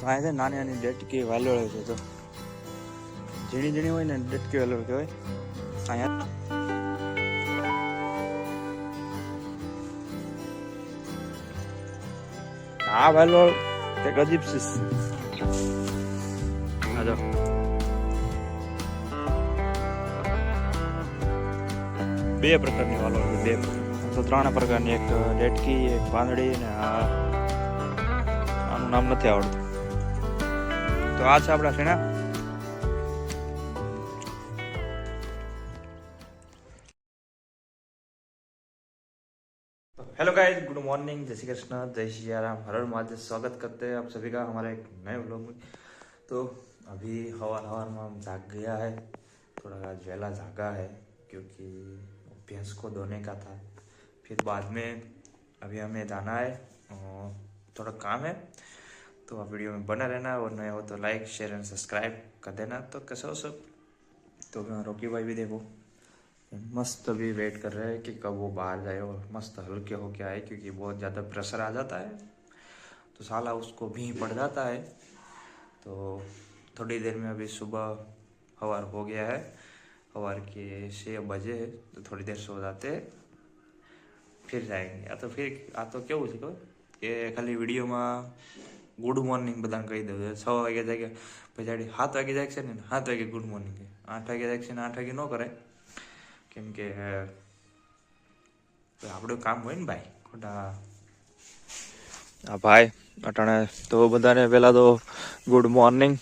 તો આ છે નાની નાની ડેટકી વાલોળ છે. તો ઝીણી ઝીણી હોય ને ડેટકી વાલોળ કહેવાય. અહીંયા આ વાલોળ એક અજીબ છે. આ જો બે પ્રકારની વાલોળ છે. બે તો ત્રણ પ્રકારની, એક ડેટકી, એક પાંદડી ને આનું નામ નથી આવડતું. તો આ છે આપણા શેણા. हेलो गाइस, गुड मॉर्निंग, जय श्री कृष्ण, जय श्री राम, हर हर महादेव. स्वागत करते हैं आप सभी का हमारे एक नए व्लॉग में. तो अभी हवा में हम जाग गया है, थोड़ा आज वेला जागा है क्योंकि भैंस को धोने का था. फिर बाद में अभी हमें जाना है, थोड़ा काम है. तो आप वीडियो में बना रहना, और नया हो तो लाइक शेयर एंड सब्सक्राइब कर देना. तो कैसे हो सब. तो रोकी भाई भी देखो मस्त अभी वेट कर रहे हैं कि कब वो बाहर जाए और मस्त हल्के हो के आए, क्योंकि बहुत ज़्यादा प्रेशर आ जाता है तो साला उसको भी पड़ जाता है. तो थोड़ी देर में अभी सुबह हवार हो गया है, हवार के 6 बजे है. तो थोड़ी देर सो जाते फिर जाएंगे. या तो फिर आ तो केवुं छे कि खाली विडियो में गुड मॉर्निंग बधाने कही दઉં. 6 वागे जागे પછી 7 वागे जागशे ने 7 वागे गुड मॉर्निंग, 8 वागे जागशे ने 8 वागे न कराय, કેમ કે આપણું કામ હોય ને ભાઈ. ખોટા આ ભાઈ અટાણે તો બધાને પહેલાં તો ગુડ મોર્નિંગ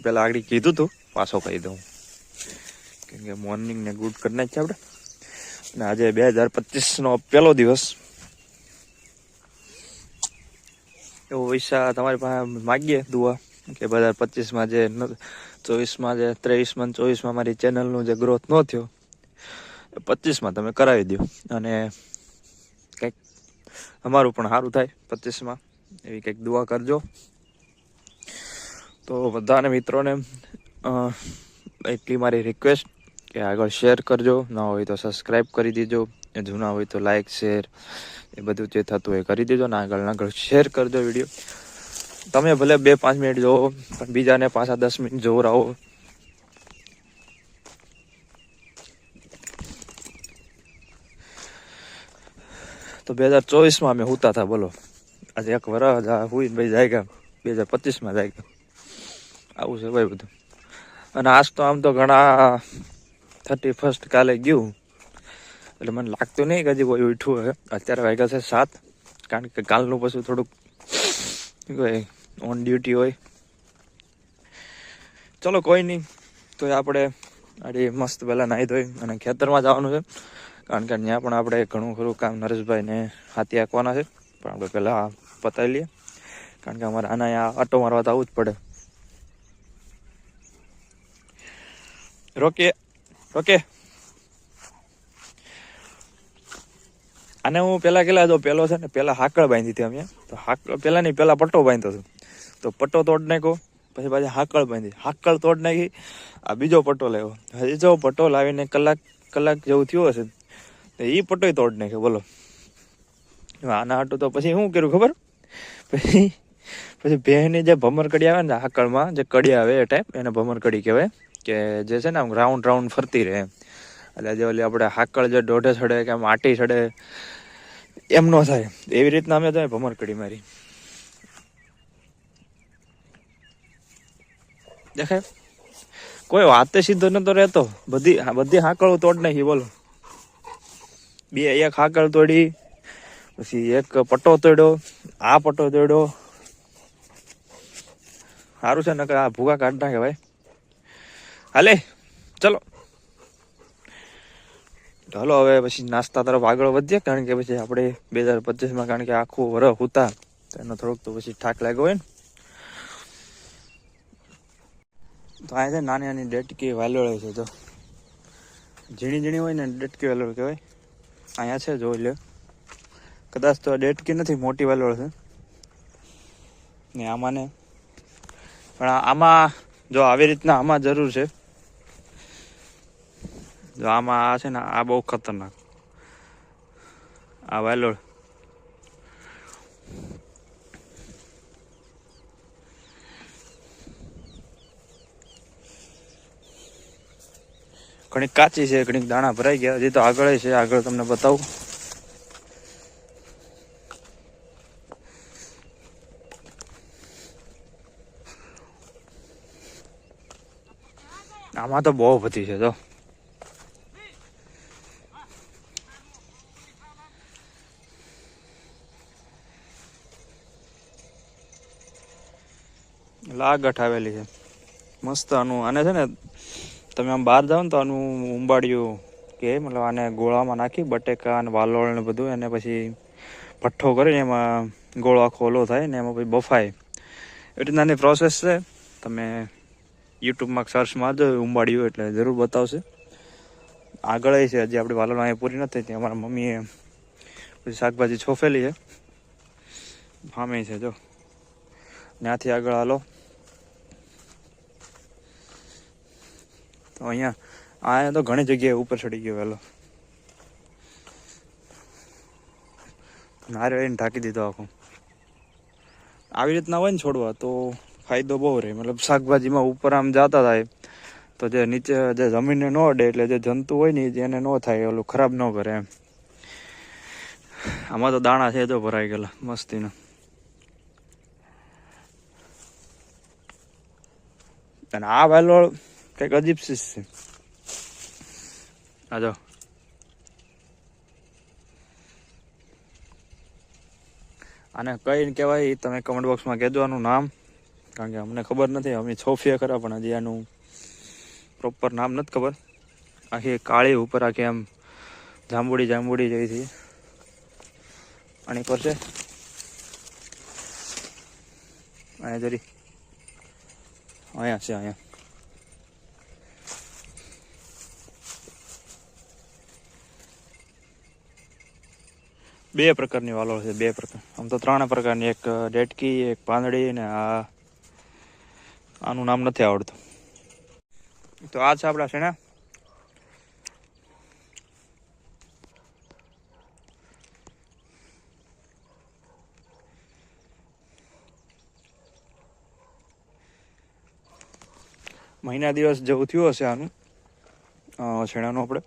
પહેલાં આગળ કીધું હતું, પાછો કહી દઉં કેમ કે મોર્નિંગ ને ગુડ કરી નાખીએ આપણે. અને આજે 2025નો પહેલો દિવસ. એવો પૈસા તમારી પાસે માગીએ દુઆ કે 2025માં જે 24માં જે 23માં 24માં મારી ચેનલનું જે ગ્રોથ ન થયો, 25માં તમે કરાવી દો અને કંઈક અમારું પણ સારું થાય 25માં, એવી કંઈક દુઆ કરજો. તો બધાને મિત્રોને એટલી મારી રિક્વેસ્ટ કે આગળ શેર કરજો, ના હોય તો સબસ્ક્રાઈબ કરી દેજો, જૂના હોય તો લાઈક શેર એ બધું જે થતું હોય કરી દેજો. ને આગળ શેર કરજો વિડીયો. તમે ભલે 2-5 મિનિટ જોવો, પણ બીજાને 5-10 મિનિટ જોવો રહો. તો 2024માં અમે હુતા હતા, બોલો આજે 1 વર્ષ હુઈ ભાઈ જાય ગયા, 2025માં જાય ગયા. આવું છે ભાઈ બધું. અને આજ તો આમ તો ઘણા 31st કાલે ગયું, એટલે મને લાગતું નહીં કે હજી કોઈ ઉઠ્યું હોય. અત્યારે વાગ્યા છે 7, કારણ કે કાલનું પછી થોડુંક ઓન ડ્યુટી હોય. ચલો કોઈ નહીં, તો આપણે આડી મસ્ત પહેલાં નાહી ધોઈ અને ખેતરમાં જવાનું છે, કારણ કે ત્યાં પણ આપણે ઘણું ખરું કામ નરેશભાઈને હાથી હાંકવાના છે. પણ આપણે પહેલાં પતાવી લઈએ, કારણ કે અમારે આના અહીંયા આટો મારવા તો આવવું જ પડે. રોકે રોકે આને હું પહેલાં કેટલા જો પહેલો છે ને, પહેલાં હાકળ બાંધી હતી અમે. તો હાકળ પહેલાં નહીં, પહેલાં પટ્ટો બાંધતો હતો. તો પટ્ટો તોડ નાખ્યો, પછી પાછી હાકળ બાંધી, હાકળ તોડ નાખી, આ બીજો પટ્ટો લાવ્યો. હજી જો પટ્ટો લાવીને કલાક જેવું થયું હશે, તો એ પટ્ટો તોડ નાખ્યો. બોલો આના હાટું તો પછી શું કર્યું ખબર, પછી ભેંની જે ભમર કડી આવે ને હાકળમાં, જે કડી આવે એ ટાઈપ, એને ભમર કડી કહેવાય, કે જે છે ને આમ રાઉન્ડ ફરતી રહે. એટલે જે ઓલી આપણે હાકળ જે દોઢે ચડે કે આમ આટી ચડે એમ ન થાય, એવી રીતના અમે તો ભમર કડી મારી. દેખાય કોઈ વાતે સીધો નતો રહેતો, બધી હાકળો તોડ નાખી. બોલો એક હાકળ તોડી, પછી એક પટ્ટો તોડ્યો, આ પટ્ટો તોડ્યો. સારું છે ને કે આ ભૂકા કાઢ નાખે ભાઈ. હાલે ચલો ચાલો હવે પછી નાસ્તા તરફ આગળ વધીએ, કારણ કે પછી આપણે 2025માં, કારણ કે આખું વરસ હતા તો એનો થોડોક તો પછી થાક લાગ્યો હોય ને. તો આ છે નાની નાની ડેટકી વાલોળ છે. તો ઝીણી ઝીણી હોય ને ડેટકી વાલોળ કહેવાય. અહીંયા છે જોઈ લે, કદાચ તો ડેટકી નથી, મોટી વાલોળ છે ને આમાં ને. પણ આમાં જો આવી રીતના આમાં જરૂર છે, જો આમાં આ છે ને આ બહુ ખતરનાક આ વાલોળ. ઘણી કાચી છે, ઘણી દાણા ભરાઈ ગયા. હજી તો આગળ છે, આગળ તમને બતાવું. આમાં તો બહુ બધી છે તો લાગઠ આવેલી છે મસ્ત. આને છે ને તમે આમ બહાર જાઓ ને તો આનું ઉંબાડિયું કે મતલબ આને ગોળામાં નાખી બટેકા અને વાલોળ ને બધું, એને પછી ભઠ્ઠો કરીને એમાં ગોળો આખો ઓલો થાય ને એમાં પછી બફાય. એટલી નાની પ્રોસેસ છે. તમે યુટ્યુબમાં સર્ચ મારજો ઉંબાડિયું એટલે જરૂર બતાવશે. આગળ છે હજી આપણી વાલોળ અહીંયા પૂરી નથી થઈ. અમારા મમ્મીએ પછી શાકભાજી છોફેલી છે સામે છે જો. ત્યાંથી આગળ હાલો તો અહીંયા તો ઘણી જગ્યાએ ઉપર ચડી ગયો વહેલો. નારિયેળીને ઢાંકી દીધો આખો. આવી રીતના હોય ને છોડવા તો ફાયદો બહુ રહે. મતલબ શાકભાજીમાં ઉપર આમ જતા થાય તો જે નીચે જે જમીનને ન અડે એટલે જે જંતુ હોય ને એને ન થાય, ઓલું ખરાબ ન કરે એમ. આમાં તો દાણા છે તો ભરાઈ ગયેલા મસ્તીના. અને આ વાલોળ કંઈક અજીબ ચીજ છે. આ જો આને કઈ કહેવાય તમે કમેન્ટ બોક્સમાં કહેજો આનું નામ, કારણ કે અમને ખબર નથી. અમે છોફીએ ખરા પણ હજી આનું પ્રોપર નામ નથી ખબર. આખી કાળી ઉપર આખી આમ જાંબુડી જાંબુડી જેવી છે. આની પર છે અહીંયા જરી અહીંયા છે. અહીંયા બે પ્રકારની વાલોળ છે, બે પ્રકાર. આમ તો 3 પ્રકારની, એક ડેટકી, એક પાંદડી ને આનું નામ નથી આવડતું. તો આ છે આપણા શેણા. મહિના દિવસ જેવું થયું હશે આનું શેણાનું આપણે.